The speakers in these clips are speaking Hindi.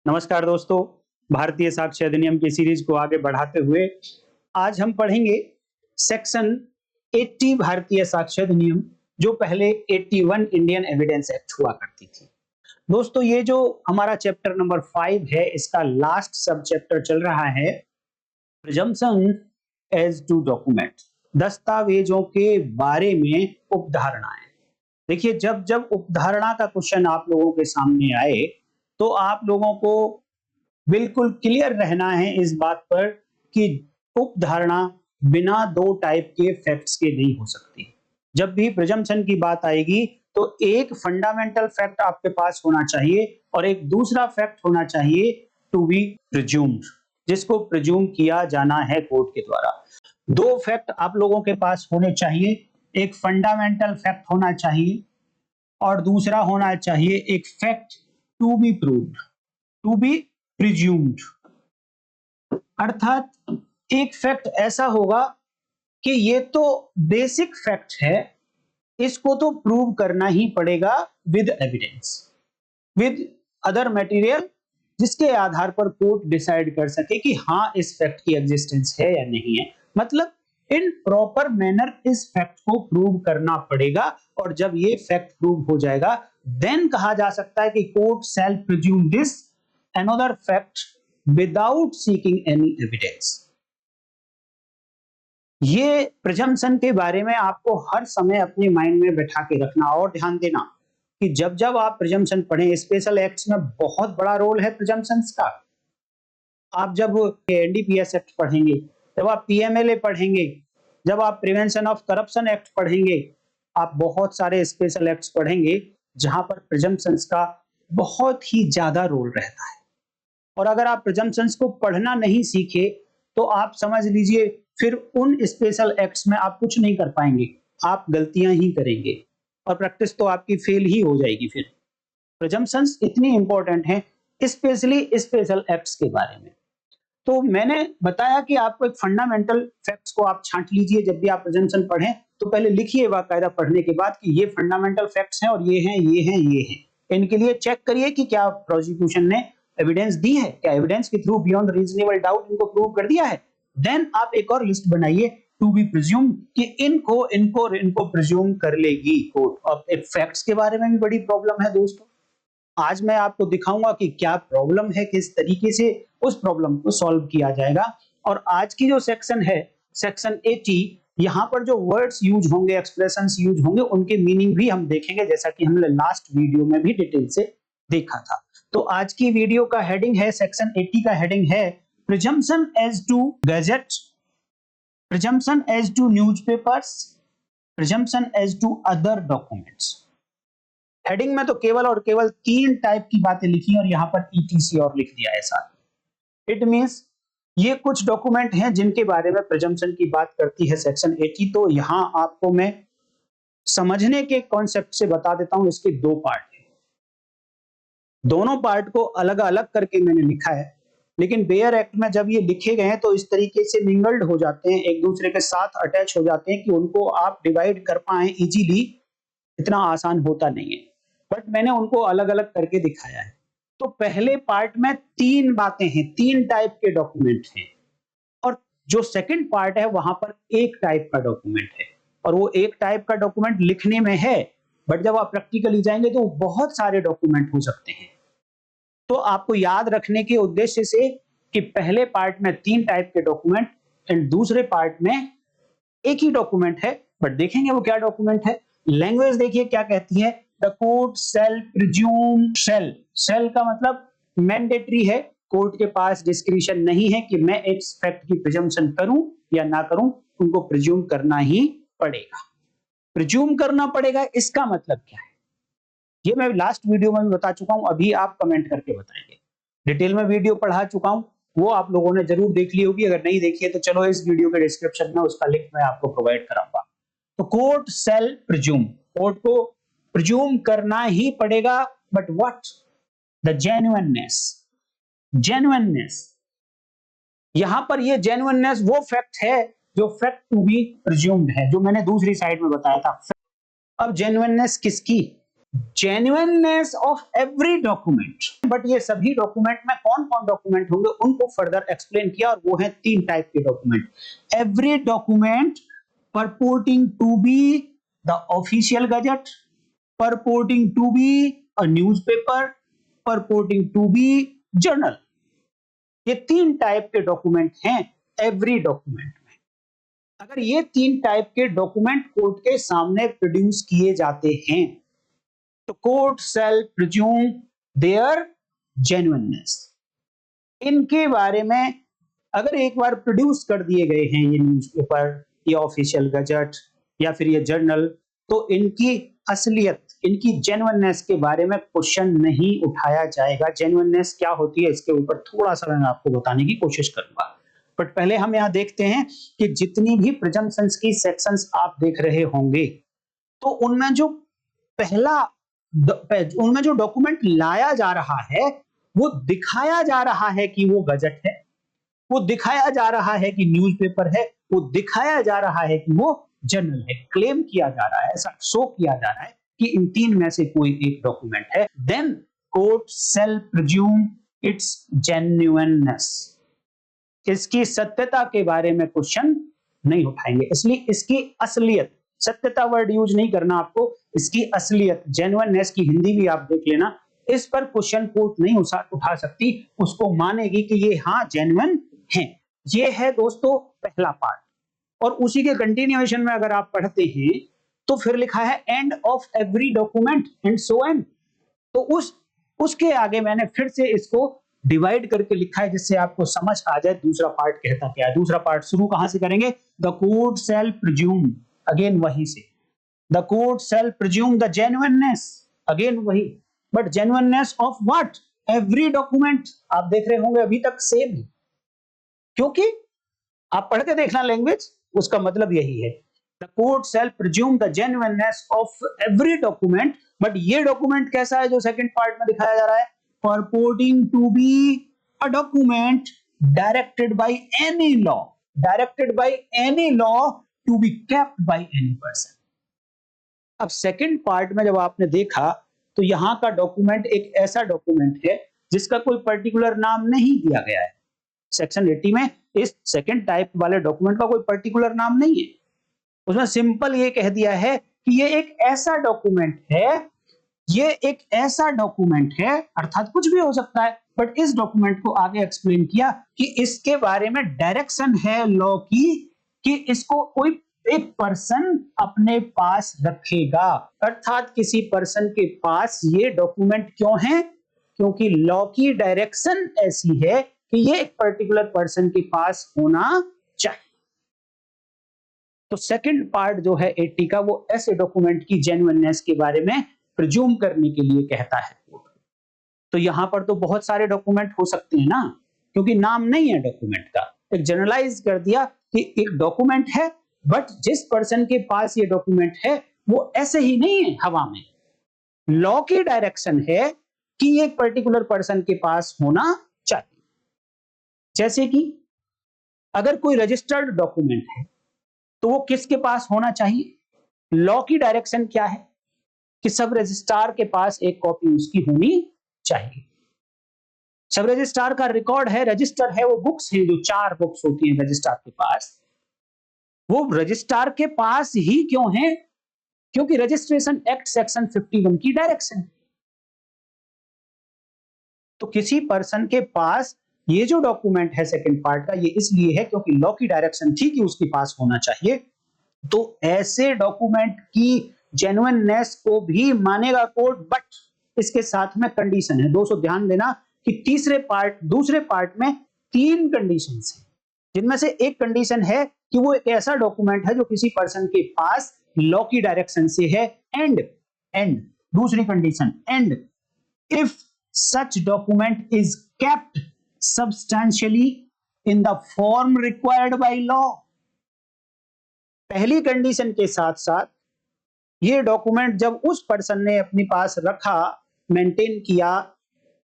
नमस्कार दोस्तों, भारतीय साक्ष्य अधिनियम की सीरीज को आगे बढ़ाते हुए आज हम पढ़ेंगे सेक्शन 80 भारतीय साक्ष्य अधिनियम, जो पहले 81 इंडियन एविडेंस एक्ट हुआ करती थी। दोस्तों, ये जो हमारा चैप्टर नंबर 5 है, इसका लास्ट सब चैप्टर चल रहा है प्रिजम्पशन एज टू डॉक्यूमेंट, दस्तावेजों के बारे में उपधारणाएं। देखिए, जब जब उपधारणा का क्वेश्चन आप लोगों के सामने आए तो आप लोगों को बिल्कुल क्लियर रहना है इस बात पर कि उपधारणा बिना दो टाइप के फैक्ट्स के नहीं हो सकती। जब भी प्रिजम्पशन की बात आएगी तो एक फंडामेंटल फैक्ट आपके पास होना चाहिए और एक दूसरा फैक्ट होना चाहिए टू बी प्रिज्यूम्ड, जिसको प्रिज्यूम किया जाना है कोर्ट के द्वारा। दो फैक्ट आप लोगों के पास होने चाहिए, एक फंडामेंटल फैक्ट होना चाहिए और दूसरा होना चाहिए एक fact to be proved, to be presumed. अर्थात एक फैक्ट ऐसा होगा कि ये तो बेसिक फैक्ट है, इसको तो प्रूव करना ही पड़ेगा with evidence, with other material, जिसके आधार पर कोर्ट डिसाइड कर सके कि हाँ, इस फैक्ट की एग्जिस्टेंस है या नहीं है। मतलब इन प्रॉपर मैनर इस फैक्ट को प्रूव करना पड़ेगा, और जब ये फैक्ट प्रूव हो जाएगा देन कहा जा सकता है कि court shall presume this another fact without seeking any evidence। ये प्रिजम्पशन के बारे में आपको हर समय अपने माइंड में बैठा के रखना और ध्यान देना कि जब जब आप प्रिजम्पशन पढ़ें, स्पेशल एक्ट्स में बहुत बड़ा रोल है प्रिजम्पशंस का। आप जब एनडीपीएस एक्ट पढ़ेंगे, जब आप पीएमएलए पढ़ेंगे, जब आप प्रिवेंशन ऑफ करप्शन एक्ट पढ़ेंगे, आप बहुत सारे स्पेशल एक्ट्स पढ़ेंगे जहां पर प्रिजम्पशंस का बहुत ही ज्यादा रोल रहता है। और अगर आप प्रिजम्पशंस को पढ़ना नहीं सीखे तो आप समझ लीजिए फिर उन स्पेशल एक्ट्स में आप कुछ नहीं कर पाएंगे, आप गलतियां ही करेंगे और प्रैक्टिस तो आपकी फेल ही हो जाएगी। फिर प्रिजम्पशंस इतनी इंपॉर्टेंट हैं, स्पेशली स्पेशल एक्ट्स के बारे में। तो मैंने बताया कि आपको एक फंडामेंटल फैक्ट्स को आप छांट लीजिए। जब भी आप प्रिजम्पशन पढ़ें तो पहले लिखिए बाकायदा पढ़ने के बाद कि ये फंडामेंटल फैक्ट्स हैं और ये हैं, ये हैं, ये हैं। इनके लिए चेक करिए कि क्या प्रोसिक्यूशन ने एविडेंस दी है, क्या एविडेंस के थ्रू बियॉन्ड रीजनेबल डाउट इनको प्रूव कर दिया है। देन आप एक और लिस्ट बनाइए टू बी प्रिज्यूम कि इनको इनको इनको प्रिज्यूम कर लेगी कोर्ट। और फैक्ट्स के बारे में भी बड़ी प्रॉब्लम है दोस्तों। आज मैं आपको दिखाऊंगा कि क्या प्रॉब्लम है, किस तरीके से उस प्रॉब्लम को सॉल्व किया जाएगा। और आज की जो सेक्शन है, सेक्शन 80, यहां पर जो वर्ड्स यूज होंगे, एक्सप्रेशंस यूज होंगे, उनके मीनिंग भी हम देखेंगे, जैसा कि हमने लास्ट वीडियो में भी डिटेल से देखा था। तो आज की वीडियो का हेडिंग है, सेक्शन 80 का हेडिंग है presumption as to gazette, presumption as to newspapers, presumption as to other documents. Heading में तो केवल और केवल 3 टाइप की बातें लिखी और यहां पर ईटीसी और लिख दिया है साथ। इट मींस ये कुछ डॉक्यूमेंट हैं जिनके बारे में प्रिजम्पशन की बात करती है सेक्शन 80। तो यहां आपको मैं समझने के कॉन्सेप्ट से बता देता हूं, इसके 2 पार्ट हैं। दोनों पार्ट को अलग अलग करके मैंने लिखा है, लेकिन बेयर एक्ट में जब ये लिखे गए हैं तो इस तरीके से मिंगल्ड हो जाते हैं, एक दूसरे के साथ अटैच हो जाते हैं कि उनको आप डिवाइड कर पाए इजीली इतना आसान होता नहीं है, बट मैंने उनको अलग अलग करके दिखाया है। तो पहले पार्ट में 3 बातें हैं, 3 टाइप के डॉक्यूमेंट हैं, और जो सेकंड पार्ट है वहां पर 1 टाइप का डॉक्यूमेंट है। और वो 1 टाइप का डॉक्यूमेंट लिखने में है, बट जब आप प्रैक्टिकली जाएंगे तो बहुत सारे डॉक्यूमेंट हो सकते हैं। तो आपको याद रखने के उद्देश्य से कि पहले पार्ट में 3 टाइप के डॉक्यूमेंट एंड दूसरे पार्ट में एक ही डॉक्यूमेंट है, बट देखेंगे वो क्या डॉक्यूमेंट है। लैंग्वेज देखिए क्या कहती है, द कोर्ट शैल प्रिज्यूम, शैल, शैल का मतलब मैंडेटरी है, कोर्ट के पास डिस्क्रिशन नहीं है कि मैं एक फैक्ट की प्रिजम्पशन करूं या ना करूं, उनको प्रिज्यूम करना ही पड़ेगा। प्रिज्यूम करना पड़ेगा, इसका मतलब क्या है ये मैं लास्ट वीडियो में भी बता चुका हूं, अभी आप कमेंट करके बताएंगे। डिटेल में वीडियो पढ़ा चुका हूं, वो आप लोगों ने जरूर देख ली होगी। अगर नहीं देखी है तो चलो इस वीडियो के डिस्क्रिप्शन में उसका लिंक मैं आपको प्रोवाइड कराऊंगा। तो कोर्ट शैल प्रिज्यूम, कोर्ट को प्रिज्यूम करना ही पड़ेगा, but what, the genuineness, genuineness. यहां पर ये जेन्युइननेस वो फैक्ट है जो फैक्ट टू बी प्रिज्यूम्ड है, जो मैंने दूसरी साइड में बताया था। अब जेन्युइननेस किसकी, genuineness of every document. But ये सभी डॉक्यूमेंट में कौन कौन डॉक्यूमेंट होंगे उनको फर्दर एक्सप्लेन किया, और वो है 3 टाइप के document. Every document purporting to be the official gazette, purporting to be a newspaper, purporting to be journal। ये 3 टाइप के डॉक्यूमेंट हैं एवरी डॉक्यूमेंट में। अगर ये 3 टाइप के डॉक्यूमेंट कोर्ट के सामने प्रोड्यूस किए जाते हैं तो court shall presume their genuineness. इनके बारे में अगर एक बार प्रोड्यूस कर दिए गए हैं ये न्यूज़पेपर, ये ऑफिशियल गजट या फिर ये जर्नल, तो इनकी असलियत, इनकी जेन्युइननेस के बारे में क्वेश्चन नहीं उठाया जाएगा। जेन्युइननेस क्या होती है इसके ऊपर थोड़ा सा मैं आपको बताने की कोशिश करूंगा, बट पहले हम यहाँ देखते हैं कि जितनी भी प्रिजम्पशंस की सेक्शंस आप देख रहे होंगे तो उनमें जो पहला उनमें जो डॉक्यूमेंट लाया जा रहा है वो दिखाया जा रहा है कि वो गजट है, वो दिखाया जा रहा है कि न्यूज़पेपर है, वो दिखाया जा रहा है कि वो जर्नल है। क्लेम किया जा रहा है, ऐसा शो किया जा रहा है कि इन 3 में से कोई एक डॉक्यूमेंट है। Then court shall presume its genuineness. इसकी सत्यता के बारे में क्वेश्चन नहीं उठाएंगे, इसलिए इसकी असलियत, सत्यता वर्ड यूज नहीं करना आपको, इसकी असलियत, जेन्युइननेस की हिंदी भी आप देख लेना, इस पर क्वेश्चन कोर्ट नहीं उठा सकती, उसको मानेगी कि ये हाँ जेन्युइन है। ये है दोस्तों पहला पार्ट। और उसी के कंटिन्यूएशन में अगर आप पढ़ते हैं तो फिर लिखा है end of every document and so and. तो उसके आगे मैंने फिर से इसको डिवाइड करके लिखा है जिससे आपको समझ आ जाए दूसरा पार्ट कहता क्या है। दूसरा पार्ट शुरू कहां से करेंगे? The court shall presume, again वहीं से, the court shall presume the genuineness, again वही, but genuineness of what? Every document. आप देख रहे होंगे अभी तक सेम है, क्योंकि आप पढ़ के देखना लैंग्वेज, उसका मतलब यही है। The court shall presume the genuineness of every document, but ये डॉक्यूमेंट कैसा है जो सेकंड पार्ट में दिखाया जा रहा है? purporting to be a document directed by any law, directed by any law to be kept by any person। अब सेकंड पार्ट में जब आपने देखा तो यहां का डॉक्यूमेंट एक ऐसा डॉक्यूमेंट है जिसका कोई पर्टिकुलर नाम नहीं दिया गया है। सेक्शन 80 में इस सेकंड टाइप वाले डॉक्यूमेंट का कोई पर्टिकुलर नाम नहीं है, उसमें सिंपल ये कह दिया है कि ये एक ऐसा डॉक्यूमेंट है, ये एक ऐसा डॉक्यूमेंट है, अर्थात कुछ भी हो सकता है, बट इस डॉक्यूमेंट को आगे एक्सप्लेन किया कि इसके बारे में डायरेक्शन है लॉ की कि इसको कोई एक पर्सन अपने पास रखेगा। अर्थात किसी पर्सन के पास ये डॉक्यूमेंट क्यों है? क्योंकि लॉ की डायरेक्शन ऐसी है कि ये एक पर्टिकुलर पर्सन के पास होना चाहिए। तो सेकंड पार्ट जो है 80 का, वो ऐसे डॉक्यूमेंट की जेन्युइननेस के बारे में प्रिज्यूम करने के लिए कहता है। तो यहां पर तो बहुत सारे डॉक्यूमेंट हो सकते हैं ना, क्योंकि नाम नहीं है डॉक्यूमेंट का, एक जनरलाइज कर दिया कि एक डॉक्यूमेंट है, बट जिस पर्सन के पास ये डॉक्यूमेंट है वो ऐसे ही नहीं है हवा में, लॉ की डायरेक्शन है कि ये एक पर्टिकुलर पर्सन के पास होना चाहिए। जैसे कि अगर कोई रजिस्टर्ड डॉक्यूमेंट है तो वो किसके पास होना चाहिए? लॉ की डायरेक्शन क्या है कि सब रजिस्ट्रार के पास एक कॉपी उसकी होनी चाहिए। सब रजिस्ट्रार का रिकॉर्ड है, रजिस्टर है, वो बुक्स हैं, जो 4 बुक्स होती हैं रजिस्ट्रार के पास, वो रजिस्ट्रार के पास ही क्यों है? क्योंकि रजिस्ट्रेशन एक्ट सेक्शन 51 की डायरेक्शन। तो किसी पर्सन के पास ये जो डॉक्यूमेंट है सेकंड पार्ट का, ये इसलिए है क्योंकि लॉ की डायरेक्शन थी कि उसके पास होना चाहिए। तो ऐसे डॉक्यूमेंट की जेन्युइननेस को भी मानेगा कोर्ट, बट इसके साथ में कंडीशन है। दोस्तों ध्यान देना कि दूसरे पार्ट में 3 कंडीशंस हैं, जिनमें से एक कंडीशन है कि वो एक ऐसा डॉक्यूमेंट है जो किसी पर्सन के पास लॉ की डायरेक्शन से है, एंड दूसरी condition, and if such document is kept substantially in the form required by law. पहली कंडीशन के साथ साथ ये डॉक्यूमेंट जब उस पर्सन ने अपने पास रखा, मेंटेन किया,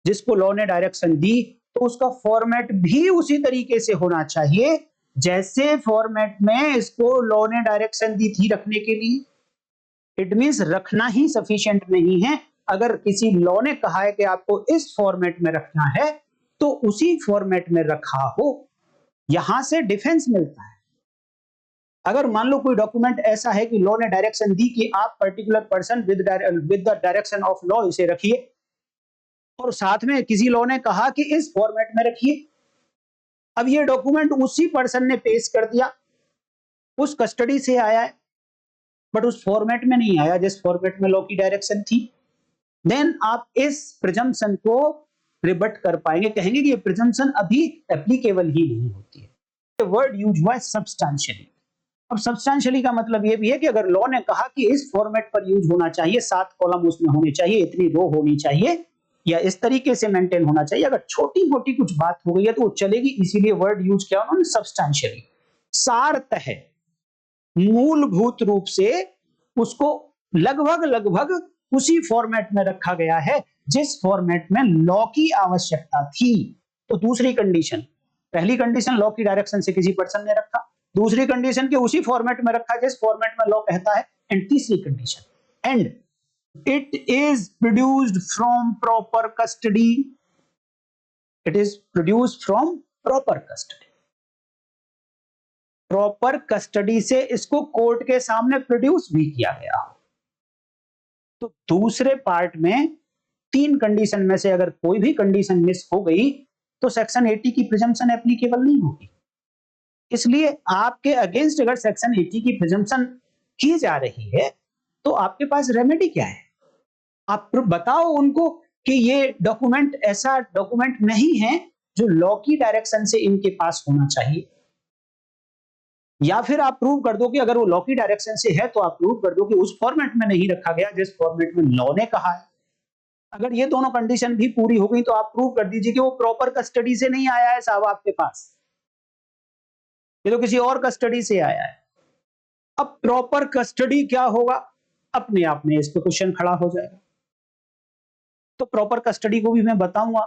जिसको लॉ ने डायरेक्शन दी, तो उसका फॉर्मेट भी उसी तरीके से होना चाहिए जैसे फॉर्मेट में इसको लॉ ने डायरेक्शन दी थी रखने के लिए। इट मींस रखना ही सफिशिएंट नहीं है। अगर किसी लॉ ने कहा है कि आपको इस फॉर्मेट में रखना है तो उसी फॉर्मेट में रखा हो, यहां से डिफेंस मिलता है। अगर मान लो कोई डॉक्यूमेंट ऐसा है कि लॉ ने डायरेक्शन दी कि आप particular person with the direction of law इसे रखिए, और साथ में किसी लॉ ने कहा कि इस फॉर्मेट में रखिए। अब ये डॉक्यूमेंट उसी पर्सन ने पेश कर दिया, उस कस्टडी से आया है, बट उस फॉर्मेट में नहीं आया जिस फॉर्मेट में लॉ की डायरेक्शन थी। देन आप इस प्रिजम्पशन को रिबट कर पाएंगे, कहेंगे कि ये प्रिजम्पशन अभी एप्लीकेबल ही नहीं होती है। वर्ड यूज हुआ है सब्सटैंशियली। अब सब्सटैंशियली का मतलब ये भी है कि अगर लॉ ने कहा कि इस फॉर्मेट पर यूज होना चाहिए, 7 कॉलम उसमें होने चाहिए, इतनी रो होनी चाहिए, या इस तरीके से मेंटेन होना चाहिए, अगर छोटी मोटी कुछ बात हो गई है तो वो चलेगी। इसीलिए वर्ड यूज किया उन्होंने सब्सटैंशियली। सारतः मूलभूत रूप से उसको लगभग लगभग उसी फॉर्मेट में रखा गया है जिस फॉर्मेट में लॉ की आवश्यकता थी। तो दूसरी कंडीशन, पहली कंडीशन लॉ की डायरेक्शन से किसी पर्सन ने रखा, दूसरी कंडीशन के उसी फॉर्मेट में रखा जिस फॉर्मेट में लॉ कहता है, एंड तीसरी condition and it is produced from proper custody. It is produced from proper custody. Proper custody से इसको कोर्ट के सामने प्रोड्यूस भी किया गया हो। तो दूसरे पार्ट में 3 कंडीशन में से अगर कोई भी कंडीशन मिस हो गई तो सेक्शन 80 की प्रिजम्पशन एप्लीकेबल नहीं होगी। इसलिए आपके अगेंस्ट अगर सेक्शन 80 की प्रिजम्पशन की जा रही है तो आपके पास रेमेडी क्या है? आप बताओ उनको कि ये डॉक्यूमेंट ऐसा डॉक्यूमेंट नहीं है जो लॉ की डायरेक्शन से इनके पास होना चाहिए, या फिर आप प्रूव कर दो कि अगर वो लॉ की डायरेक्शन से है तो आप प्रूव कर दो कि उस फॉर्मेट में नहीं रखा गया जिस फॉर्मेट में लॉ ने कहा है। अगर ये दोनों कंडीशन भी पूरी हो गई तो आप प्रूव कर दीजिए कि वो प्रॉपर कस्टडी से नहीं आया है साहब आपके पास, ये तो किसी और कस्टडी से आया है। अब प्रॉपर कस्टडी क्या होगा, अपने आप में इस पे क्वेश्चन खड़ा हो जाएगा। तो प्रॉपर कस्टडी को भी मैं बताऊंगा,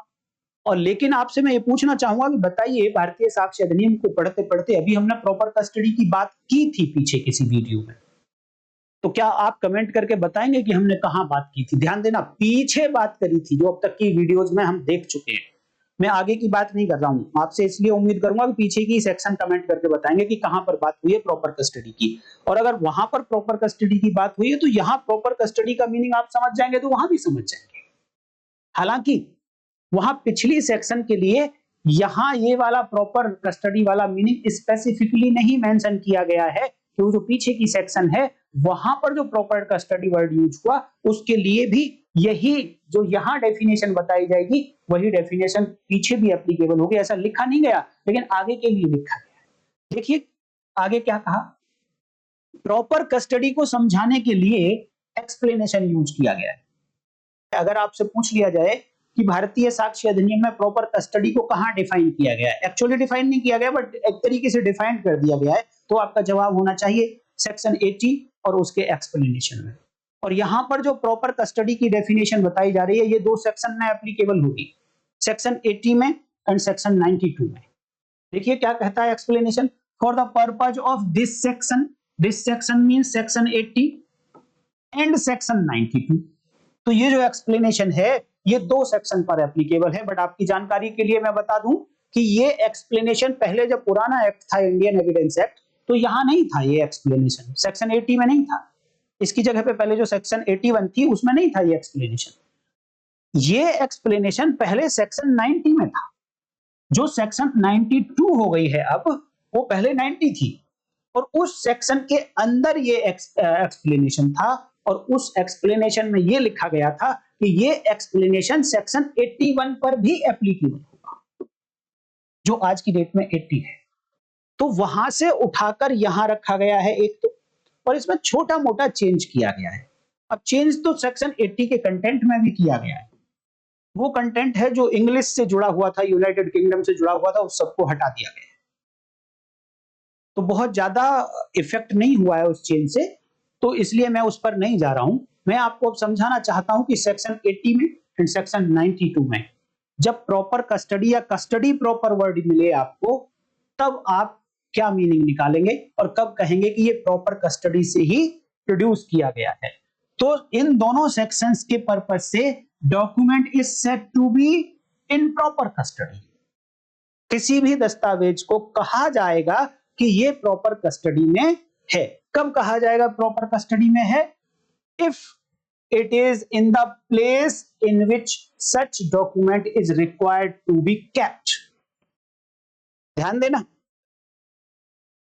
और लेकिन आपसे मैं ये पूछना चाहूंगा कि बताइए, भारतीय साक्ष्य अधिनियम को पढ़ते पढ़ते अभी हमने प्रॉपर कस्टडी की बात की थी पीछे किसी वीडियो में, तो क्या आप कमेंट करके बताएंगे कि हमने कहां बात की थी? ध्यान देना, पीछे बात करी थी जो अब तक की वीडियोस में हम देख चुके हैं। मैं आगे की बात नहीं कर रहा हूं आपसे, इसलिए उम्मीद करूंगा कि पीछे की सेक्शन कमेंट करके बताएंगे कि कहां पर बात हुई है प्रॉपर कस्टडी की। और अगर वहां पर प्रॉपर कस्टडी की बात हुई है तो यहां प्रॉपर कस्टडी का मीनिंग आप समझ जाएंगे तो वहां भी समझ जाएंगे। हालांकि वहां पिछली सेक्शन के लिए यहां ये वाला प्रॉपर कस्टडी वाला मीनिंग स्पेसिफिकली नहीं मेंशन किया गया है, तो जो पीछे की सेक्शन है वहां पर जो प्रॉपर कस्टडी वर्ड यूज हुआ उसके लिए भी यही जो यहां डेफिनेशन बताई जाएगी वही डेफिनेशन पीछे भी एप्लीकेबल होगी। ऐसा लिखा नहीं गया लेकिन आगे के लिए लिखा गया। देखिए आगे क्या कहा, प्रॉपर कस्टडी को समझाने के लिए एक्सप्लेनेशन यूज किया गया है। अगर आपसे पूछ लिया जाए कि भारतीय साक्ष्य अधिनियम में प्रॉपर कस्टडी को कहां डिफाइन किया गया है, एक्चुअली डिफाइन नहीं किया गया बट एक तरीके से डिफाइन कर दिया गया है, तो आपका जवाब होना चाहिए सेक्शन 80 और उसके एक्सप्लेनेशन में। और यहां पर जो प्रॉपर कस्टडी की डेफिनेशन बताई जा रही है ये 2 सेक्शन में एप्लीकेबल होगी, सेक्शन 80 में एंड सेक्शन 92 में। देखिए क्या कहता है explanation, for the purpose of this section means section 80 and section 92। तो ये जो एक्सप्लेनेशन है ये 2 सेक्शन पर एप्लीकेबल है, बट आपकी जानकारी के लिए मैं बता दूं कि ये एक्सप्लेनेशन पहले जब पुराना एक्ट था इंडियन एविडेंस एक्ट तो यहां नहीं था, ये एक्सप्लेनेशन सेक्शन 80 में नहीं था। इसकी जगह पे पहले जो सेक्शन 81 थी उसमें नहीं था ये एक्सप्लेनेशन। ये एक्सप्लेनेशन पहले सेक्शन 90 में था, जो सेक्शन 92 हो गई है अब, वो पहले 90 थी, और उस सेक्शन के अंदर ये एक्सप्लेनेशन था, और उस एक्सप्लेनेशन में ये लिखा गया था कि ये एक्सप्लेनेशन सेक्शन 81 पर भी एप्लीकेबल होगा, जो आज की डेट में 80 है। तो वहां से उठाकर यहां रखा गया है एक तो, और इसमें छोटा मोटा चेंज किया गया है। अब चेंज तो सेक्शन 80 के कंटेंट में भी किया गया है, वो कंटेंट है जो इंग्लिश से जुड़ा हुआ था, यूनाइटेड किंगडम से जुड़ा हुआ था, उस सबको हटा दिया गया है। तो बहुत ज्यादा इफेक्ट नहीं हुआ है उस चेंज से, तो इसलिए मैं उस पर नहीं जा रहा हूं। मैं आपको अब समझाना चाहता हूं कि सेक्शन 80 में एंड सेक्शन 92 में जब प्रॉपर कस्टडी या कस्टडी प्रॉपर वर्ड मिले आपको, तब आप क्या मीनिंग निकालेंगे और कब कहेंगे कि ये प्रॉपर कस्टडी से ही प्रोड्यूस किया गया है। तो इन दोनों सेक्शंस के पर्पज से document is said to be in proper custody. किसी भी दस्तावेज को कहा जाएगा कि ये प्रॉपर कस्टडी में है। कब कहा जाएगा प्रॉपर कस्टडी में है? If it is in the place in which such document is required to be kept. ध्यान देना,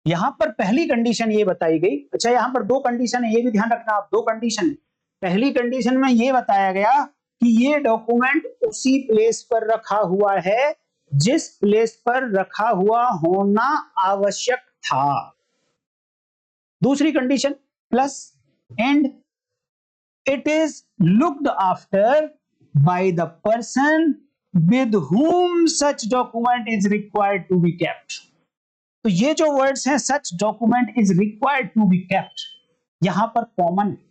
यहां पर पहली कंडीशन ये बताई गई। अच्छा, यहां पर दो कंडीशन है, ये भी ध्यान रखना आप, दो कंडीशन। पहली कंडीशन में ये बताया गया कि ये डॉक्यूमेंट उसी प्लेस पर रखा हुआ है जिस प्लेस पर रखा हुआ होना आवश्यक था। दूसरी condition plus and it is looked after by the person with whom such document is required to be kept। तो ये जो वर्ड्स हैं such document is required to be kept, यहां पर कॉमन है,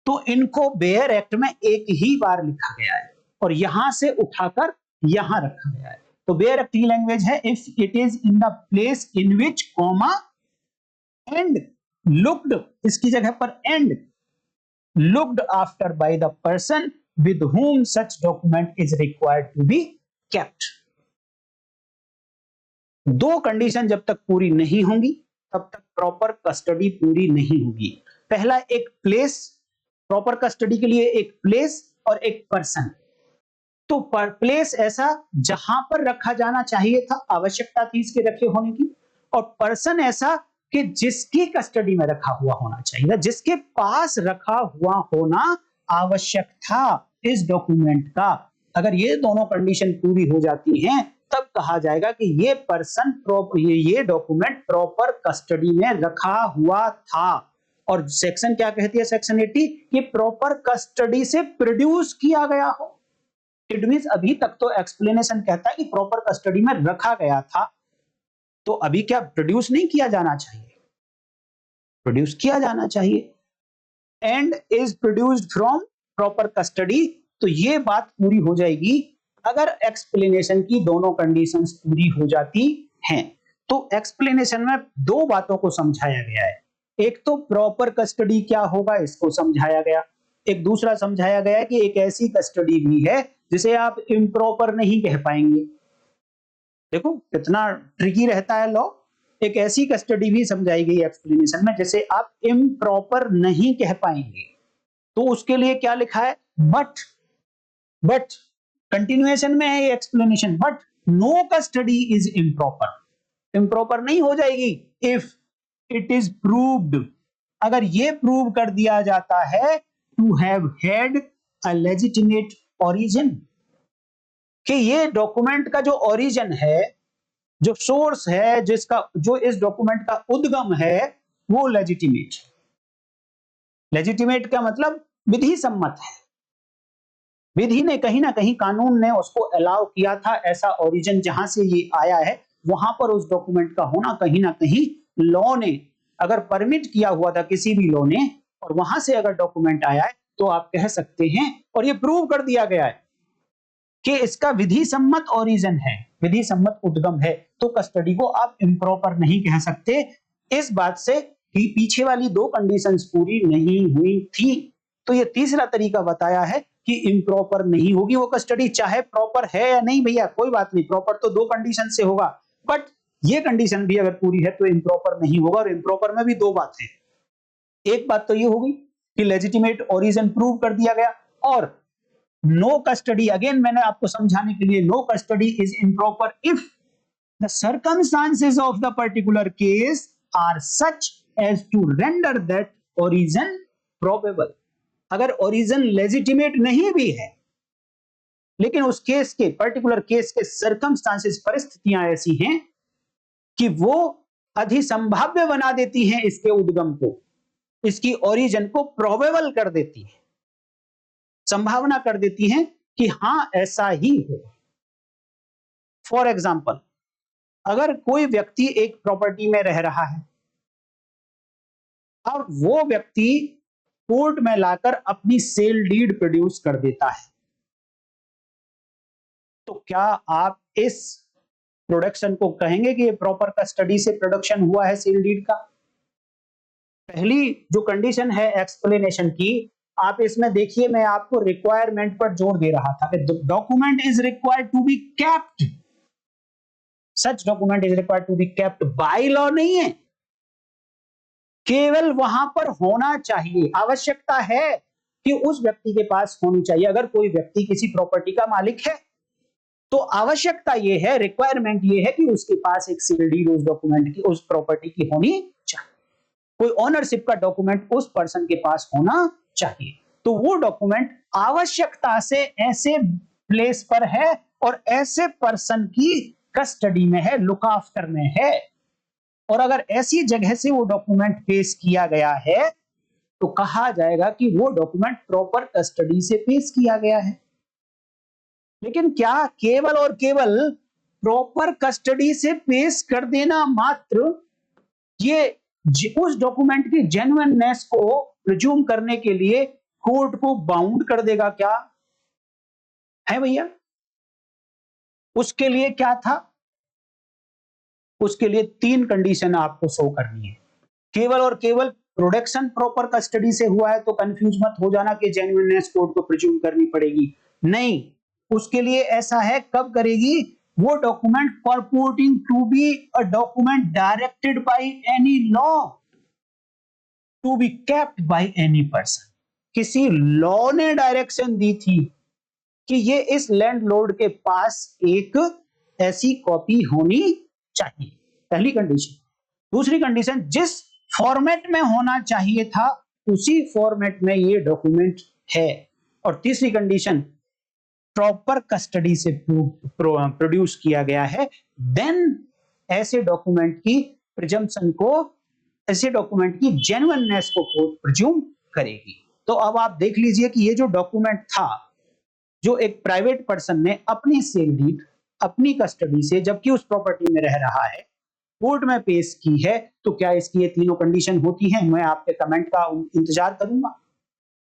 तो इनको बेयर एक्ट में एक ही बार लिखा गया है और यहां से उठाकर यहां रखा गया है। तो बेयर एक्ट की लैंग्वेज है if it is in the place in which comma and looked, इसकी जगह पर and looked after by the person with whom such document is required to be kept। दो कंडीशन जब तक पूरी नहीं होंगी तब तक प्रॉपर कस्टडी पूरी नहीं होगी। पहला एक प्लेस, प्रॉपर कस्टडी के लिए एक प्लेस और एक पर्सन। तो प्लेस ऐसा जहां पर रखा जाना चाहिए था, आवश्यकता थी इसके रखे होने की, और पर्सन ऐसा कि जिसकी कस्टडी में रखा हुआ होना चाहिए, जिसके पास रखा हुआ होना आवश्यक था इस डॉक्यूमेंट का। अगर ये दोनों कंडीशन पूरी हो जाती हैं तब कहा जाएगा कि ये पर्सन ये डॉक्यूमेंट प्रॉपर कस्टडी में रखा हुआ था। और सेक्शन क्या कहती है, सेक्शन 80, कि प्रॉपर कस्टडी से प्रोड्यूस किया गया हो। इट मींस अभी तक तो एक्सप्लेनेशन कहता है कि प्रॉपर कस्टडी में रखा गया था, तो अभी क्या प्रोड्यूस नहीं किया जाना चाहिए? प्रोड्यूस किया जाना चाहिए। And is produced from proper custody, तो ये बात पूरी हो जाएगी अगर एक्सप्लेनेशन की दोनों कंडीशंस पूरी हो जाती हैं। तो एक्सप्लेनेशन में दो बातों को समझाया गया है। एक तो प्रॉपर कस्टडी क्या होगा इसको समझाया गया, एक दूसरा समझाया गया कि एक ऐसी कस्टडी भी है जिसे आप इम्प्रॉपर नहीं कह पाएंगे। देखो कितना ट्रिकी रहता है लॉ। एक ऐसी कस्टडी भी समझाई गई एक्सप्लेनेशन में जिसे आप इम्प्रॉपर नहीं कह पाएंगे। तो उसके लिए क्या लिखा है, बट कंटिन्यूएशन में है ये explanation, but no custody is improper. Improper नहीं हो जाएगी इफ इट इज प्रूव्ड, अगर ये प्रूव कर दिया जाता है to have had a legitimate origin, कि ये डॉक्यूमेंट का जो ओरिजिन है, जो सोर्स है, जिसका जो इस डॉक्यूमेंट का उद्गम है वो लेजिटिमेट। लेजिटिमेट का मतलब विधि सम्मत है। विधि ने कहीं ना कहीं, कानून ने उसको अलाउ किया था, ऐसा ओरिजिन जहां से ये आया है वहां पर उस डॉक्यूमेंट का होना कहीं ना कहीं लॉ ने अगर परमिट किया हुआ था, किसी भी लॉ ने, और वहां से अगर डॉक्यूमेंट आया है तो आप कह सकते हैं, और ये प्रूव कर दिया गया है कि इसका विधि सम्मत ओरिजिन है, विधि सम्मत उद्गम है, तो कस्टडी को आप इम्प्रॉपर नहीं कह सकते। इस बात से कि पीछे वाली दो कंडीशंस पूरी नहीं हुई थी। तो ये तीसरा तरीका बताया है कि इम्प्रॉपर नहीं होगी वो कस्टडी, चाहे प्रॉपर है या नहीं। भैया कोई बात नहीं, प्रॉपर तो दो कंडीशन से होगा, बट ये कंडीशन भी अगर पूरी है तो इम्प्रॉपर नहीं होगा। और इम्प्रॉपर में भी दो बात है, एक बात तो ये होगी कि लेजिटिमेट ओरिजिन प्रूव कर दिया गया, और नो कस्टडी, अगेन मैंने आपको समझाने के लिए, no custody is improper if the circumstances of the particular case are such as to render that origin probable. अगर ओरिजिन लेजिटिमेट नहीं भी है लेकिन उस केस के, पर्टिकुलर केस के सर्कमस्टांसेस, परिस्थितियां ऐसी हैं कि वो अधिसंभाव्य बना देती हैं इसके उद्गम को, इसकी ओरिजिन को प्रोबेबल कर देती है, संभावना कर देती हैं कि हां ऐसा ही हो। फॉर एग्जाम्पल, अगर कोई व्यक्ति एक प्रॉपर्टी में रह रहा है और वो व्यक्ति कोर्ट में लाकर अपनी सेल डीड प्रोड्यूस कर देता है, तो क्या आप इस प्रोडक्शन को कहेंगे कि ये प्रॉपर कस्टडी से प्रोडक्शन हुआ है सेल डीड का? पहली जो कंडीशन है एक्सप्लेनेशन की, आप इसमें देखिए मैं आपको रिक्वायरमेंट पर जोर दे रहा था कि document is required to be kept, such document is required to be kept by law नहीं है, केवल वहां पर होना चाहिए। आवश्यकता है कि उस व्यक्ति के पास होनी चाहिए। अगर कोई व्यक्ति किसी प्रॉपर्टी का मालिक है तो आवश्यकता यह है, रिक्वायरमेंट यह है कि उसके पास एक सील डीड उस डॉक्यूमेंट की, उस प्रॉपर्टी की होनी चाहिए। कोई ओनरशिप का डॉक्यूमेंट उस पर्सन के पास होना चाहिए। तो वो डॉक्यूमेंट आवश्यकता से ऐसे प्लेस पर है और ऐसे पर्सन की कस्टडी में है, लुक आफ्टर में है। और अगर ऐसी जगह से वो डॉक्यूमेंट पेश किया गया है तो कहा जाएगा कि वो डॉक्यूमेंट प्रॉपर कस्टडी से पेश किया गया है। लेकिन क्या केवल और केवल प्रॉपर कस्टडी से पेश कर देना मात्र ये उस डॉक्यूमेंट की जेन्युइननेस को प्रिज्यूम करने के लिए कोर्ट को बाउंड कर देगा क्या? है भैया? उसके लिए क्या था? उसके लिए 3 कंडीशन आपको शो करनी है। केवल और केवल प्रोडक्शन प्रॉपर कस्टडी से हुआ है तो कंफ्यूज मत हो जाना कि जेन्युइननेस कोर्ट को प्रिज्यूम करनी पड़ेगी, नहीं। उसके लिए ऐसा है, कब करेगी? वो document purporting to be a document directed by any law to be kept by any person. किसी लॉ ने डायरेक्शन दी थी कि ये इस लैंडलॉर्ड के पास एक ऐसी कॉपी होनी चाहिए, पहली कंडीशन। दूसरी कंडीशन, जिस फॉर्मेट में होना चाहिए था उसी फॉर्मेट में ये डॉक्यूमेंट है। और तीसरी कंडीशन, प्रॉपर कस्टडी से प्रोड्यूस किया गया है, देन ऐसे डॉक्यूमेंट की प्रिजम्पशन को, ऐसे डॉक्यूमेंट की जेन्युइननेस को कोर्ट प्रिज्यूम करेगी। तो अब आप देख लीजिए कि ये जो डॉक्यूमेंट था, जो एक प्राइवेट पर्सन ने अपनी सेल डीड अपनी कस्टडी से, जबकि उस प्रॉपर्टी में रह रहा है, कोर्ट में पेश की है, तो क्या इसकी ये तीनों कंडीशन होती हैं? मैं आपके कमेंट का इंतजार करूंगा,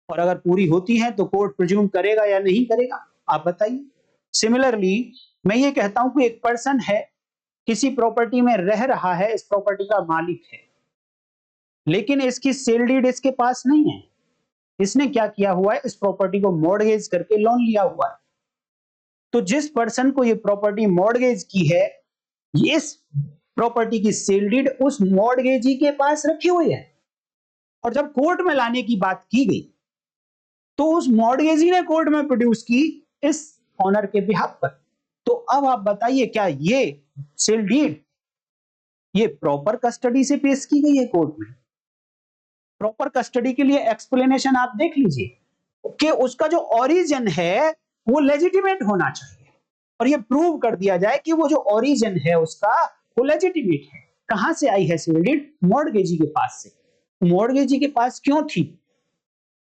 और अगर पूरी होती है तो कोर्ट प्रिज्यूम करेगा या नहीं करेगा, आप बताइए। सिमिलरली मैं ये कहता हूं कि एक पर्सन है, किसी प्रॉपर्टी में रह रहा है, इस प्रॉपर्टी का मालिक है, लेकिन इसकी सेल डीड इसके पास नहीं है। इसने क्या किया हुआ है? इस प्रॉपर्टी को मॉर्गेज करके लोन लिया हुआ है। तो जिस पर्सन को ये प्रॉपर्टी मॉर्गेज की है, इस प्रॉपर्टी की सेल डीड उस मॉर्गेजी के पास रखी हुई है। और जब कोर्ट में लाने की बात की गई तो उस मॉर्गेजी ने कोर्ट में प्रोड्यूस की इस ऑनर के बिहाफ पर। तो अब आप बताइए, क्या ये सेल डीड ये प्रॉपर कस्टडी से पेश की गई है कोर्ट में? प्रॉपर कस्टडी के लिए एक्सप्लेनेशन आप देख लीजिए कि उसका जो ओरिजिन है वो लेजिटिमेट होना चाहिए, और ये प्रूव कर दिया जाए कि वो जो ओरिजिन है उसका वो लेजिटिमेट है। कहां से आई है सेल डीड? मॉर्गेजी के पास से। मॉर्गेजी के पास क्यों थी?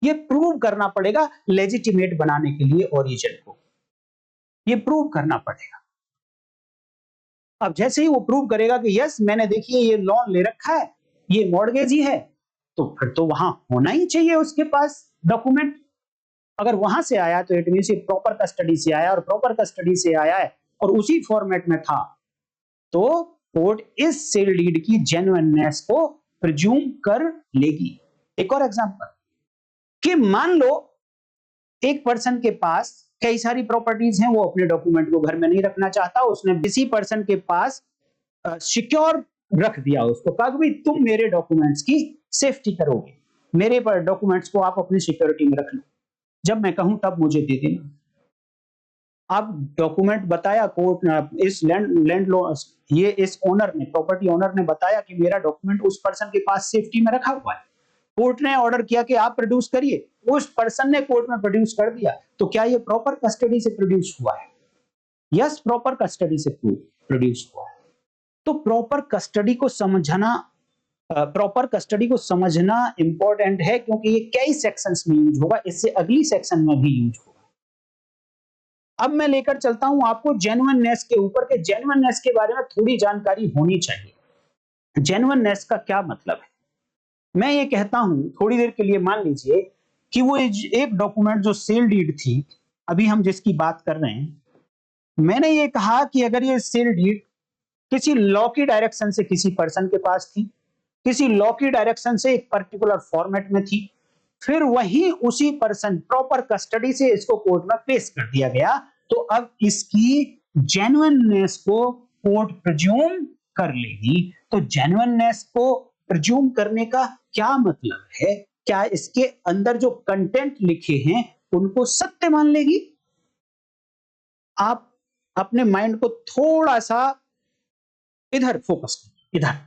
ये प्रूव करना पड़ेगा लेजिटिमेट बनाने के लिए ओरिजिन को, ये प्रूव करना पड़ेगा। अब जैसे ही वो प्रूव करेगा कि यस मैंने देखिए ये लोन ले रखा है, ये मॉर्गेजी है, तो फिर तो वहां होना ही चाहिए उसके पास डॉक्यूमेंट। अगर वहां से आया तो इट मींस प्रॉपर कस्टडी से आया, और प्रॉपर कस्टडी से आया है और उसी फॉर्मेट में था, तो कोर्ट इस सेल डीड की जेन्युइननेस को प्रिज्यूम कर लेगी। एक और एग्जांपल, कि मान लो एक पर्सन के पास कई सारी प्रॉपर्टीज हैं, वो अपने डॉक्यूमेंट को घर में नहीं रखना चाहता, उसने किसी पर्सन के पास सिक्योर रख दिया उसको, कहा कि तुम मेरे डॉक्यूमेंट्स की सेफ्टी करोगे, मेरे पर डॉक्यूमेंट्स को आप अपनी सिक्योरिटी में रख लो, जब मैं कहूं तब मुझे दे देना। अब डॉक्यूमेंट बताया कोर्ट, इस लैंड ये इस ओनर ने, प्रॉपर्टी ओनर ने बताया कि मेरा डॉक्यूमेंट उस पर्सन के पास सेफ्टी में रखा हुआ है। कोर्ट ने ऑर्डर किया कि आप प्रोड्यूस करिए, उस पर्सन ने कोर्ट में प्रोड्यूस कर दिया, तो क्या ये प्रॉपर कस्टडी से प्रोड्यूस हुआ है? यस, प्रॉपर कस्टडी से प्रोड्यूस हुआ है। तो प्रॉपर कस्टडी को समझना, प्रॉपर कस्टडी को समझना इंपॉर्टेंट है, क्योंकि ये कई सेक्शंस में यूज होगा, इससे अगली सेक्शन में भी यूज होगा। अब मैं लेकर चलता हूं आपको जेन्युइननेस के ऊपर, के जेन्युइननेस के बारे में थोड़ी जानकारी होनी चाहिए। जेन्युइननेस का क्या मतलब है? मैं ये कहता हूं, थोड़ी देर के लिए मान लीजिए कि वो एक डॉक्यूमेंट जो सेल डीड थी, अभी हम जिसकी बात कर रहे हैं, मैंने ये कहा कि अगर ये सेल डीड किसी लॉ की डायरेक्शन से किसी पर्सन के पास थी, किसी लॉ की डायरेक्शन से एक पर्टिकुलर फॉर्मेट में थी, फिर वही उसी पर्सन प्रॉपर कस्टडी से इसको कोर्ट में पेश कर दिया गया, तो अब इसकी जेन्युइननेस को कोर्ट प्रज्यूम कर लेगी। तो जेन्युइननेस को प्रज्यूम करने का क्या मतलब है? क्या इसके अंदर जो कंटेंट लिखे हैं उनको सत्य मान लेगी? आप अपने माइंड को थोड़ा सा इधर फोकस करिए, इधर।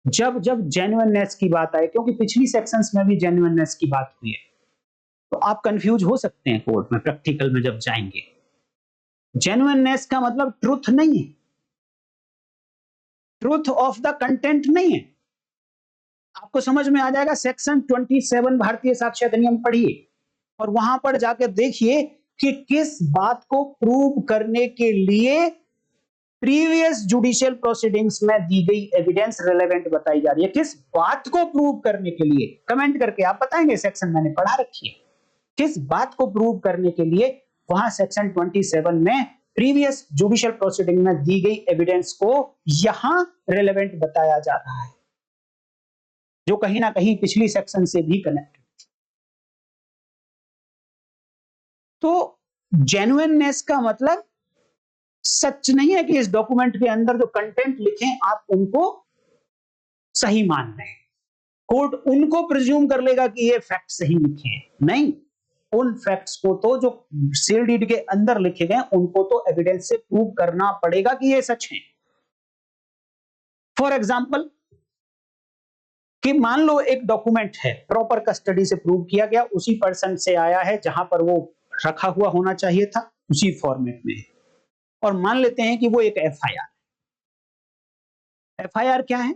जब जब जेन्युइननेस की बात आए, क्योंकि पिछली सेक्शंस में भी जेन्युइननेस की बात हुई है, तो आप कंफ्यूज हो सकते हैं कोर्ट में प्रैक्टिकल में जब जाएंगे। जेन्युइननेस का मतलब ट्रुथ नहीं है, ट्रुथ ऑफ द कंटेंट नहीं है। आपको समझ में आ जाएगा, सेक्शन 27 भारतीय साक्ष्य अधिनियम पढ़िए और वहां पर जाकर देखिए कि किस बात को प्रूव करने के लिए प्रीवियस जुडिशियल प्रोसीडिंग्स में दी गई एविडेंस रिलेवेंट बताई जा रही है। किस बात को प्रूव करने के लिए, कमेंट करके आप बताएंगे, सेक्शन मैंने पढ़ा रखी है। किस बात को प्रूव करने के लिए वहां सेक्शन 27 में प्रीवियस जुडिशियल प्रोसीडिंग में दी गई एविडेंस को यहां रिलेवेंट बताया जा रहा है, जो कहीं ना कहीं पिछली सेक्शन से भी कनेक्टेड। तो जेन्युइननेस का मतलब सच नहीं है कि इस डॉक्यूमेंट के अंदर जो कंटेंट लिखे आप उनको सही मान रहे हैं। कोर्ट उनको प्रिज्यूम कर लेगा कि ये फैक्ट सही लिखे हैं, नहीं। उन फैक्ट्स को तो जो सील डीड के अंदर लिखे गए उनको तो एविडेंस से प्रूव करना पड़ेगा कि ये सच है। फॉर एग्जाम्पल, कि मान लो एक डॉक्यूमेंट है, प्रॉपर कस्टडी से प्रूव किया गया, उसी पर्सन से आया है जहां पर वो रखा हुआ होना चाहिए था, उसी फॉर्मेट में है, और मान लेते हैं कि वो एक एफआईआर। एफआईआर क्या है?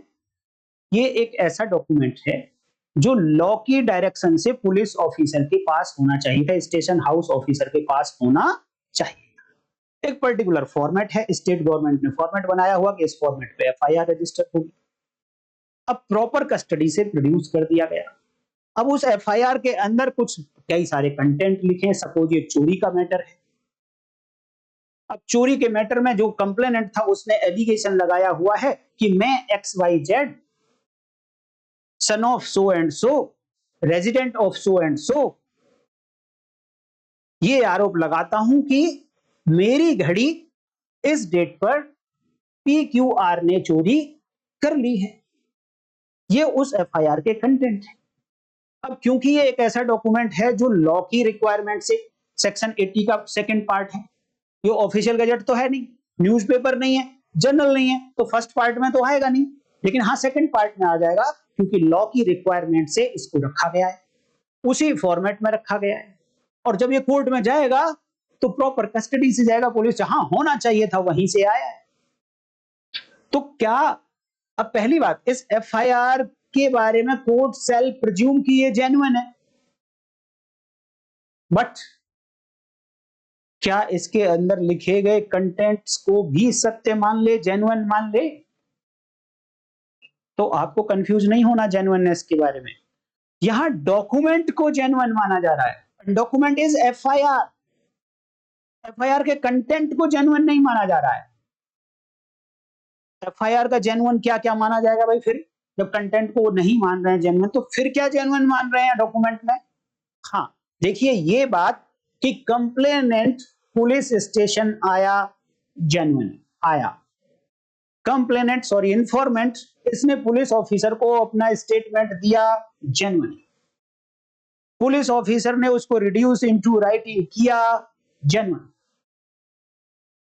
ये एक ऐसा डॉक्यूमेंट है जो लॉ की डायरेक्शन से पुलिस ऑफिसर के पास होना चाहिए था, स्टेशन हाउस ऑफिसर के पास होना चाहिए। एक पर्टिकुलर फॉर्मेट है, स्टेट गवर्नमेंट ने फॉर्मेट बनाया हुआ कि इस फॉर्मेट पे एफआईआर रजिस्टर होगी। अब प्रॉपर कस्टडी से प्रोड्यूस कर दिया गया। अब उस एफआईआर के अंदर कुछ कई सारे कंटेंट लिखे हैं। सपोज ये चोरी का मैटर है। अब चोरी के मैटर में जो कंप्लेनेंट था उसने एलिगेशन लगाया हुआ है कि मैं XYZ, sun of so and so, resident of so and सो, ये आरोप लगाता हूं कि मेरी घड़ी इस डेट पर PQR ने चोरी कर ली है। ये उस एफआईआर के कंटेंट है। अब क्योंकि ये एक ऐसा डॉक्यूमेंट है जो लॉ की रिक्वायरमेंट से सेक्शन 80 का सेकंड पार्ट है, ये ऑफिशियल गजट तो है नहीं, न्यूज़पेपर नहीं है, जर्नल नहीं है, तो फर्स्ट पार्ट में तो आएगा नहीं, लेकिन हाँ सेकंड पार्ट में आ जाएगा, क्योंकि लॉ की रिक्वायरमेंट से इसको रखा गया है, उसी फॉर्मेट में रखा गया है। और जब ये कोर्ट में जाएगा तो प्रॉपर कस्टडी से जाएगा, पुलिस जहां होना चाहिए था वहीं से आया है। तो क्या, अब पहली बात, इस एफआईआर के बारे में कोर्ट सेल्फ प्रिज्यूम की ये जेन्युइन है, बट क्या इसके अंदर लिखे गए कंटेंट्स को भी सत्य मान ले, जेन्युइन मान ले? तो आपको कंफ्यूज नहीं होना जेन्युइननेस के बारे में। यहां डॉक्यूमेंट को जेन्युइन माना जा रहा है, डॉक्यूमेंट इज एफआईआर, एफआईआर के कंटेंट को जेन्युइन नहीं माना जा रहा है। एफआईआर का जेन्युइन क्या क्या माना जाएगा भाई? फिर जब कंटेंट को नहीं मान रहे हैं जेन्युइन, तो फिर क्या जेन्युइन मान रहे हैं डॉक्यूमेंट में? हाँ, देखिए ये बात कि कंप्लेनेंट पुलिस स्टेशन आया, जेन्युइन आया। कंप्लेनेंट, सॉरी इंफॉर्मेंट, इसने पुलिस ऑफिसर को अपना स्टेटमेंट दिया, जेन्युइन। पुलिस ऑफिसर ने उसको रिड्यूस इनटू राइटिंग किया, जेन्युइन।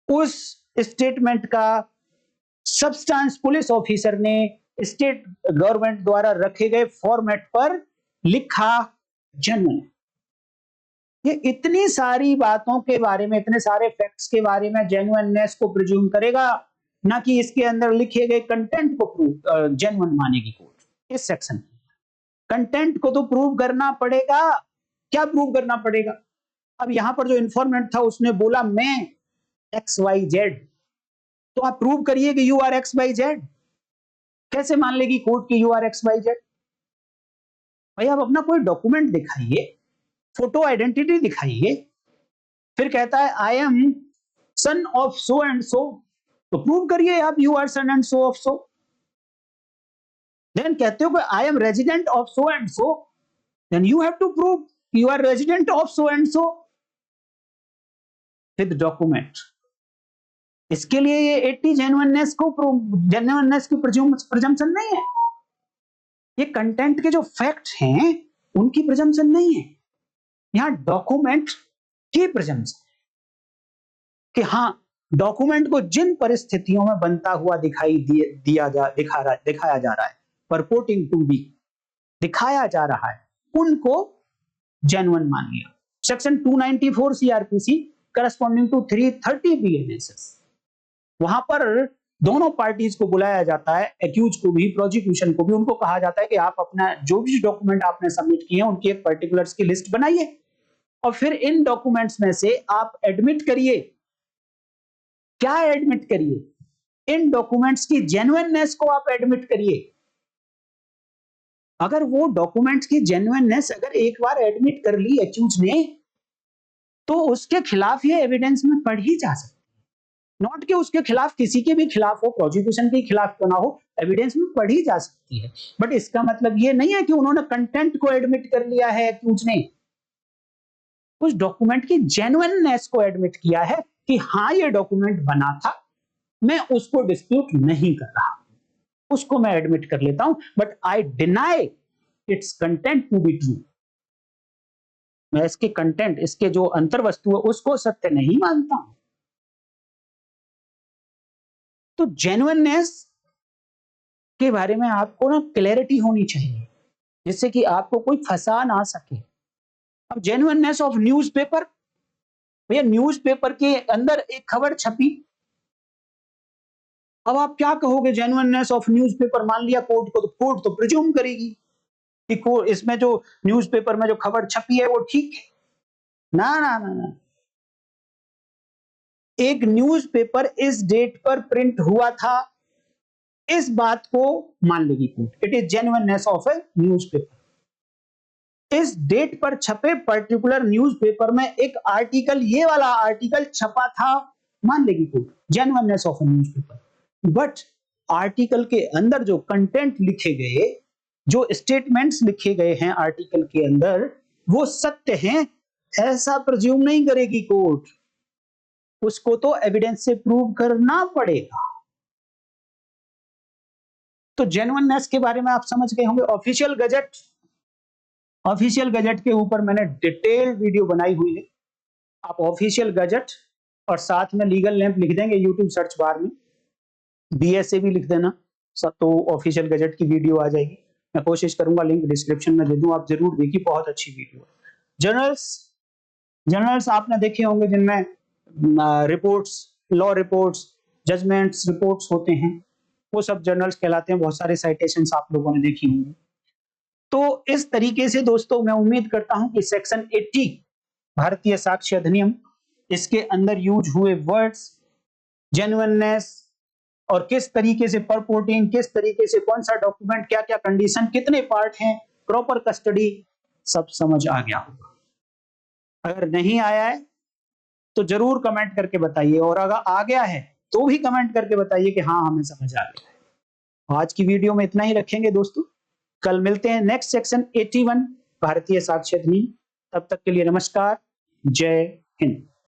उस स्टेटमेंट का सब्सटेंस पुलिस ऑफिसर ने स्टेट गवर्नमेंट द्वारा रखे गए फॉर्मेट पर लिखा, जेन्युइन। ये इतनी सारी बातों के बारे में, इतने सारे फैक्ट्स के बारे में जेन्युइननेस को प्रिज्यूम करेगा, ना कि इसके अंदर लिखे गए कंटेंट को प्रूव जेन्युइन मानेगी कोर्ट। इस सेक्शन में कंटेंट को तो प्रूव करना पड़ेगा। क्या प्रूव करना पड़ेगा? अब यहां पर जो इंफॉर्मेंट था उसने बोला मैं XYZ, तो आप प्रूव करिए कि यू आर XYZ। कैसे मान लेगी कोर्ट की यू आर XYZ? भाई आप अपना कोई डॉक्यूमेंट दिखाइए, फोटो आइडेंटिटी दिखाइए, फिर कहता है I am son of so and so, तो प्रूव करिए आप you are son and so of so. Then कहते हो कि I am resident of so and so, then you have to prove you are resident of so and so with document. इसके लिए ये 80 जेन्युइननेस की प्रिजम्पशन नहीं है, ये कंटेंट के जो फैक्ट हैं उनकी प्रिजम्पशन नहीं है, यहां डॉक्यूमेंट की प्रिजम्पशन कि हाँ डॉक्यूमेंट को जिन परिस्थितियों में बनता हुआ दिखाया जा रहा है, परपोर्टिंग टू बी दिखाया जा रहा है, उनको जेन्युइन मान लिया। Section 294 CrPC corresponding to 330 BNSS, वहां पर दोनों पार्टीज को बुलाया जाता है, एक्यूज को भी प्रोसिक्यूशन को भी, उनको कहा जाता है कि आप अपना जो भी डॉक्यूमेंट आपने सबमिट किए हैं उनकी एक पर्टिकुलर्स की लिस्ट बनाइए और फिर इन डॉक्यूमेंट्स में से आप एडमिट करिए, क्या एडमिट करिए, इन डॉक्यूमेंट्स की जेन्युइननेस को आप एडमिट करिए। अगर वो डॉक्यूमेंट्स की जेन्युइननेस अगर एक बार एडमिट कर ली एक्यूज ने, तो उसके खिलाफ ये एविडेंस में पढ़ी जा सकती है, नॉट कि उसके खिलाफ किसी के भी खिलाफ हो, प्रोसिक्यूशन के खिलाफ तो ना हो, एविडेंस में पढ़ी जा सकती है। बट इसका मतलब ये नहीं है कि उन्होंने कंटेंट को एडमिट कर लिया है एक्यूज ने, उस डॉक्यूमेंट की जेन्युइननेस को एडमिट किया है कि हाँ ये डॉक्यूमेंट बना था, मैं उसको डिस्प्यूट नहीं कर रहा, उसको मैं एडमिट कर लेता हूं, but I deny its content to be true. मैं इसके कंटेंट, इसके जो अंतर्वस्तु है उसको सत्य नहीं मानता हूं। तो जेन्युइननेस के बारे में आपको ना क्लैरिटी होनी चाहिए, जिससे कि आपको कोई फंसा ना सके। अब जेन्युइननेस ऑफ न्यूज़पेपर, भैया न्यूज़पेपर के अंदर एक खबर छपी, अब आप क्या कहोगे जेन्युइननेस ऑफ न्यूज़पेपर, मान लिया कोर्ट को, तो कोर्ट तो प्रिज्यूम करेगी कि इसमें जो न्यूज़पेपर में जो खबर छपी है वो ठीक है। ना ना ना ना, एक न्यूज़पेपर इस डेट पर प्रिंट हुआ था, इस बात को मान लेगी court, it is genuineness of A newspaper. इस डेट पर छपे पर्टिकुलर न्यूज़पेपर में एक आर्टिकल, ये वाला आर्टिकल छपा था, मान लेगी court, genuineness of A newspaper. But article के अंदर जो कंटेंट लिखे गए, जो स्टेटमेंट्स लिखे गए हैं आर्टिकल के अंदर, वो सत्य हैं ऐसा प्रिज्यूम नहीं करेगी कोर्ट, उसको तो एविडेंस से प्रूव करना पड़ेगा। तो जेन्युइननेस के बारे में आप समझ गए होंगे। ऑफिशियल गजट के ऊपर मैंने डिटेल्ड वीडियो बनाई हुई है, आप ऑफिशियल गजट और साथ में लीगल नेम लिख देंगे यूट्यूब सर्च बार में, बीएसए भी लिख देना, सब तो ऑफिशियल गजट की वीडियो आ जाएगी। मैं कोशिश करूंगा लिंक डिस्क्रिप्शन में दे दूं, आप जरूर देखिए, बहुत अच्छी वीडियो है। जर्नल्स आपने देखे होंगे जिनमें reports, law reports, judgments reports होते हैं, वो सब जर्नल्स कहलाते हैं। बहुत सारे साइटेशंस आप लोगों ने देखी होंगी। तो इस तरीके से दोस्तों मैं उम्मीद करता हूं कि सेक्शन 80 भारतीय साक्ष्य अधिनियम, इसके अंदर यूज हुए वर्ड्स, जेन्युइननेस और किस तरीके से परपोर्टिंग, किस तरीके से कौन सा डॉक्यूमेंट, क्या क्या कंडीशन, कितने पार्ट हैं, प्रॉपर कस्टडी, सब समझ आ गया होगा। अगर नहीं आया है तो जरूर कमेंट करके बताइए, और अगर आ गया है तो भी कमेंट करके बताइए कि हाँ हमें समझ आ गया है। आज की वीडियो में इतना ही रखेंगे दोस्तों, कल मिलते हैं नेक्स्ट सेक्शन 81 भारतीय साक्ष्य अधिनियम। तब तक के लिए नमस्कार, जय हिंद।